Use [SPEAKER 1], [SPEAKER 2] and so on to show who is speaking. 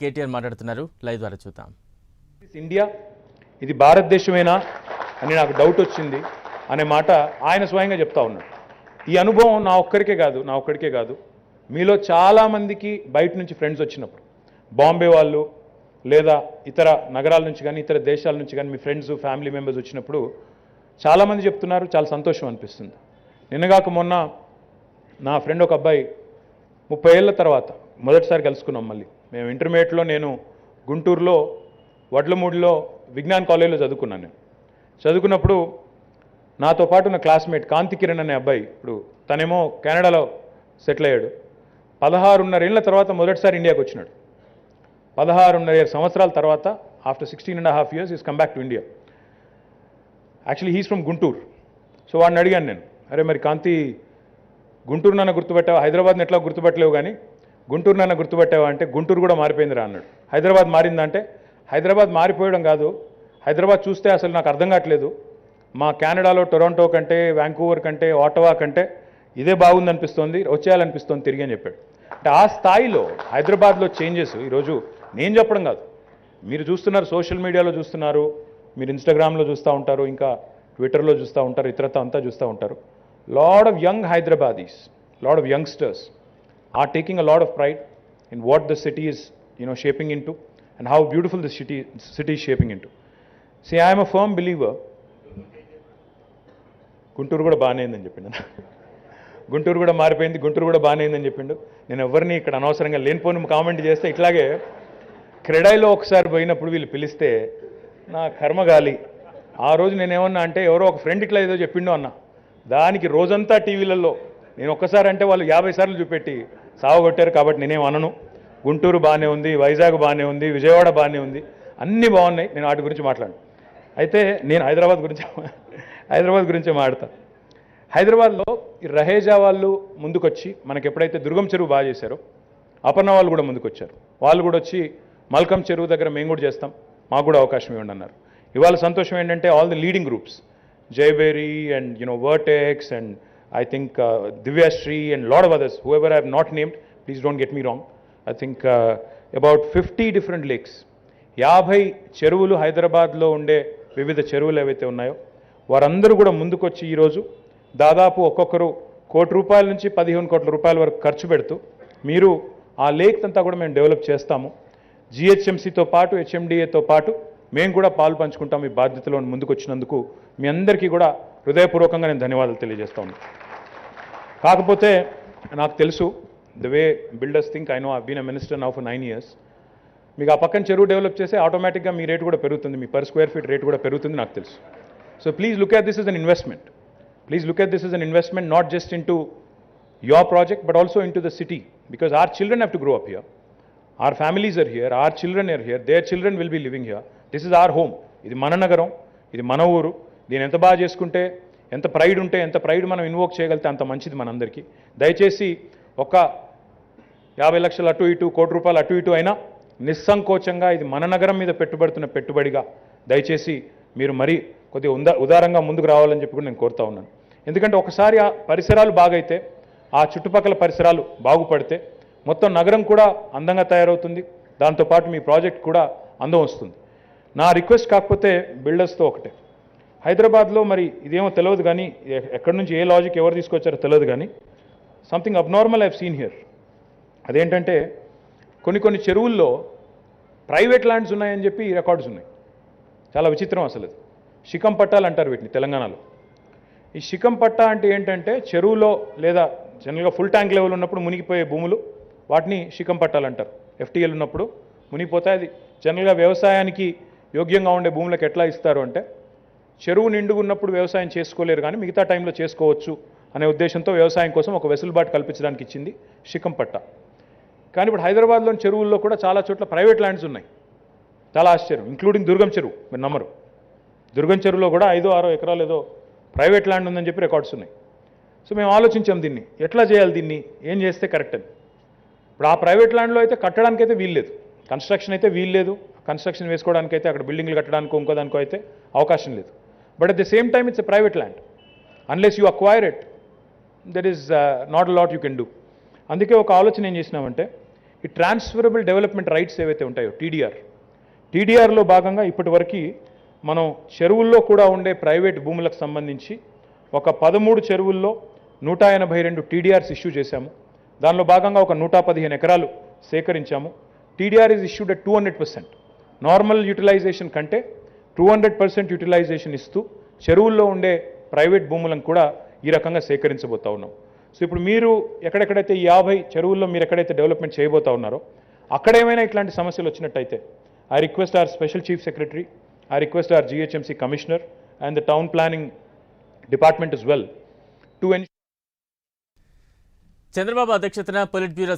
[SPEAKER 1] కేటీఆర్ మాట్లాడుతున్నారు, లైవ్ ద్వారా చూద్దాం.
[SPEAKER 2] ఇండియా ఇది భారతదేశమేనా అని నాకు డౌట్ వచ్చింది అనే మాట ఆయన స్వయంగా చెప్తా ఉన్నాడు. ఈ అనుభవం నా ఒక్కడికే కాదు మీలో చాలామందికి బయట నుంచి ఫ్రెండ్స్ వచ్చినప్పుడు, బాంబే వాళ్ళు లేదా ఇతర నగరాల నుంచి కానీ ఇతర దేశాల నుంచి కానీ మీ ఫ్రెండ్స్ ఫ్యామిలీ మెంబర్స్ వచ్చినప్పుడు చాలామంది చెప్తున్నారు, చాలా సంతోషం అనిపిస్తుంది. నిన్నగాక మొన్న నా ఫ్రెండ్ ఒక అబ్బాయి 30 ఏళ్ల తర్వాత మొదటిసారి కలుసుకున్నాం. మళ్ళీ మేము ఇంటర్మీడియట్లో నేను గుంటూరులో వడ్లమూడిలో విజ్ఞాన్ కాలేజీలో చదువుకున్నాను. నేను చదువుకున్నప్పుడు నాతో పాటు నా క్లాస్మేట్ కాంతి కిరణ్ అనే అబ్బాయి, ఇప్పుడు తనేమో కెనడాలో సెటిల్ అయ్యాడు. 16.5 ఏళ్ల తర్వాత మొదటిసారి ఇండియాకి వచ్చినాడు. 16.5 సంవత్సరాల తర్వాత after 16.5 years is come back to India. Actually he's from Guntur. So వాడిని అడిగాను నేను, అరే మరి కాంతి, గుంటూరు నన్ను గుర్తుపెట్టావా, హైదరాబాద్ని ఎట్లా గుర్తుపెట్టలేవు కానీ గుంటూరు నన్ను గుర్తుపెట్టావా అంటే గుంటూరు కూడా మారిపోయిందిరా అన్నాడు. హైదరాబాద్ మారిందంటే హైదరాబాద్ మారిపోయడం కాదు, హైదరాబాద్ చూస్తే అసలు నాకు అర్థం కావట్లేదు, మా కెనడాలో టొరంటో కంటే వ్యాంకూవర్ కంటే ఆటవా కంటే ఇదే బాగుందనిపిస్తోంది, వచ్చేయాలనిపిస్తోంది తిరిగి అని చెప్పాడు. అంటే ఆ స్థాయిలో హైదరాబాద్లో చేంజెస్ ఈరోజు నేను చెప్పడం కాదు, మీరు చూస్తున్నారు, సోషల్ మీడియాలో చూస్తున్నారు, మీరు ఇన్స్టాగ్రామ్లో చూస్తూ ఉంటారు, ఇంకా ట్విట్టర్లో చూస్తూ ఉంటారు, ఇతరత్తా అంతా చూస్తూ ఉంటారు. Lot of young Hyderabadis, lot of youngsters are taking a lot of pride in what the city is shaping into and how beautiful the city is shaping into. See, I am a firm believer. Guntur కూడా బాగానే అయిందని చెప్పిండు, గుంటూరు కూడా మారిపోయింది, గుంటూరు కూడా బాగానే అయిందని చెప్పిండు. నేను ఎవరిని ఇక్కడ అనవసరంగా లేనిపోని కామెంట్ చేస్తే, ఇట్లాగే క్రెడాయిలో ఒకసారి పోయినప్పుడు వీళ్ళు పిలిస్తే నా కర్మగాలి. ఆ రోజు నేనేమన్నా అంటే ఎవరో ఒక ఫ్రెండ్ ఇట్లా ఏదో చెప్పిండో అన్న, దానికి రోజంతా టీవీలలో నేను ఒక్కసారి అంటే వాళ్ళు 50 సార్లు చూపెట్టి సావగొట్టారు. కాబట్టి నేనేం అనను. గుంటూరు బాగానే ఉంది, వైజాగ్ బాగానే ఉంది, విజయవాడ బాగానే ఉంది, అన్నీ బాగున్నాయి, నేను వాటి గురించి మాట్లాడను. అయితే నేను హైదరాబాద్ గురించే మాట్లాడతాను. హైదరాబాద్లో ఈ రహేజా వాళ్ళు ముందుకొచ్చి మనకి ఎప్పుడైతే దుర్గం చెరువు బాగా చేశారో, అపర్ణ వాళ్ళు కూడా ముందుకొచ్చారు. వాళ్ళు కూడా వచ్చి మల్కం చెరువు దగ్గర మేము కూడా చేస్తాం, మాకు కూడా అవకాశం ఇవ్వండి అన్నారు. ఇవాళ సంతోషం ఏంటంటే ఆల్ ది లీడింగ్ గ్రూప్స్, జైబేరీ and Vertex and I think Divyashree and a lot of others, whoever I have not named, please don't get me wrong. I think about 50 different lakes, 50 చెరువులు హైదరాబాద్లో ఉండే వివిధ చెరువులు ఏవైతే ఉన్నాయో వారందరూ కూడా ముందుకొచ్చి ఈరోజు దాదాపు ఒక్కొక్కరు ₹1 నుంచి 15 కోట్ల రూపాయల వరకు ఖర్చు పెడుతూ మీరు ఆ లేక్ అంతా కూడా మేము డెవలప్ చేస్తాము, జిహెచ్ఎంసీతో పాటు హెచ్ఎండిఏతో పాటు మేము కూడా పాలు పంచుకుంటాం ఈ బాధ్యతలో ముందుకు వచ్చినందుకు మీ అందరికీ కూడా హృదయపూర్వకంగా నేను ధన్యవాదాలు తెలియజేస్తా ఉన్నాను. కాకపోతే నాకు తెలుసు the way builders think, I know I been a minister now for 9 years. మీకు ఆ పక్కన చెరువు డెవలప్ చేస్తే ఆటోమేటిక్గా మీ రేటు కూడా పెరుగుతుంది, మీ పర్ స్క్వేర్ ఫీట్ రేట్ కూడా పెరుగుతుంది నాకు తెలుసు. So please look at this is an investment, please look at this is an investment not just in to your project but also into the city, because our children have to grow up here, our families are here, our children are here, their children will be living here. This is our home. ఇది మన నగరం, ఇది మన ఊరు. దీన్ని ఎంత బాగా చేసుకుంటే, ఎంత ప్రైడ్ ఉంటే, ఎంత ప్రైడ్ మనం ఇన్వోక్ చేయగలిగితే అంత మంచిది మనందరికీ. దయచేసి ఒక 50 లక్షలు అటు ఇటు, ₹1 అటు ఇటు అయినా నిస్సంకోచంగా ఇది మన నగరం మీద పెట్టుబడుతున్న పెట్టుబడిగా దయచేసి మీరు మరీ కొద్దిగా ఉదారంగా ముందుకు రావాలని చెప్పి కూడా నేను కోరుతా ఉన్నాను. ఎందుకంటే ఒకసారి ఆ పరిసరాలు బాగైతే, ఆ చుట్టుపక్కల పరిసరాలు బాగుపడితే మొత్తం నగరం కూడా అందంగా తయారవుతుంది, దాంతోపాటు మీ ప్రాజెక్ట్ కూడా అందం వస్తుంది. నా రిక్వెస్ట్ కాకపోతే బిల్డర్స్తో ఒకటే, హైదరాబాద్లో మరి ఇదేమో తెలియదు కానీ, ఎక్కడి నుంచి ఏ లాజిక్ ఎవరు తీసుకొచ్చారో తెలియదు కానీ something abnormal I've seen here. అదేంటంటే కొన్ని చెరువుల్లో ప్రైవేట్ ల్యాండ్స్ ఉన్నాయని చెప్పి రికార్డ్స్ ఉన్నాయి. చాలా విచిత్రం అసలు. శిఖం పట్టాలు అంటారు వీటిని తెలంగాణలో. ఈ శిఖం పట్టా అంటే ఏంటంటే చెరువులో లేదా జనరల్గా ఫుల్ ట్యాంక్ లెవెల్ ఉన్నప్పుడు మునిగిపోయే భూములు, వాటిని శిఖం పట్టాలు అంటారు. ఎఫ్టీఎల్ ఉన్నప్పుడు మునిగిపోతాయి. అది జనరల్గా వ్యవసాయానికి యోగ్యంగా ఉండే భూములకు ఎట్లా ఇస్తారు అంటే, చెరువు నిండుగా ఉన్నప్పుడు వ్యవసాయం చేసుకోలేరు కానీ మిగతా టైంలో చేసుకోవచ్చు అనే ఉద్దేశంతో వ్యవసాయం కోసం ఒక వెసులుబాటు కల్పించడానికి ఇచ్చింది శిఖం పట్టా. కానీ ఇప్పుడు హైదరాబాద్లోని చెరువుల్లో కూడా చాలా చోట్ల ప్రైవేట్ ల్యాండ్స్ ఉన్నాయి. చాలా ఆశ్చర్యం, ఇంక్లూడింగ్ దుర్గం చెరువు. మీరు నమ్మరు, దుర్గం చెరువులో కూడా 5-6 ఎకరాలు ఏదో ప్రైవేట్ ల్యాండ్ ఉందని చెప్పి రికార్డ్స్ ఉన్నాయి. సో మేము ఆలోచించాం దీన్ని ఎట్లా చేయాలి, దీన్ని ఏం చేస్తే కరెక్ట్ అని. ఇప్పుడు ఆ ప్రైవేట్ ల్యాండ్లో అయితే కట్టడానికైతే వీల్లేదు, కన్స్ట్రక్షన్ అయితే వీల్లేదు, కన్స్ట్రక్షన్ వేసుకోవడానికైతే అక్కడ బిల్డింగ్లు కట్టడానికో ఇంకోదానికో అయితే అవకాశం లేదు. But at the same time it's a private land, unless you acquire it that is not a lot you can do. అందుకే ఒక ఆలోచన ఏం చేసినామంటే, ఈ ట్రాన్స్ఫరబుల్ డెవలప్మెంట్ రైట్స్ ఏవైతే ఉంటాయో టీడీఆర్లో భాగంగా ఇప్పటివరకు మనం చెరువుల్లో కూడా ఉండే ప్రైవేట్ భూములకు సంబంధించి ఒక 13 చెరువుల్లో 182 టీడీఆర్స్ ఇష్యూ చేశాము. దానిలో భాగంగా ఒక 115 ఎకరాలు సేకరించాము. TDR is issued at 200%. Normal utilization కంటే 200% యూటిలైజేషన్ ఇస్తూ చెరువుల్లో ఉండే ప్రైవేట్ భూములను కూడా ఈ రకంగా సేకరించబోతా ఉన్నాం. సో ఇప్పుడు మీరు ఎక్కడెక్కడైతే ఈ 50 చెరువుల్లో మీరు ఎక్కడైతే డెవలప్మెంట్ చేయబోతా ఉన్నారో అక్కడ ఏమైనా ఇట్లాంటి సమస్యలు వచ్చినట్టయితే I request our special chief secretary, I request our GHMC commissioner and the town planning department as well to ensure
[SPEAKER 1] Chandrababu అధ్యక్షతన పొలిట్ బ్యూరో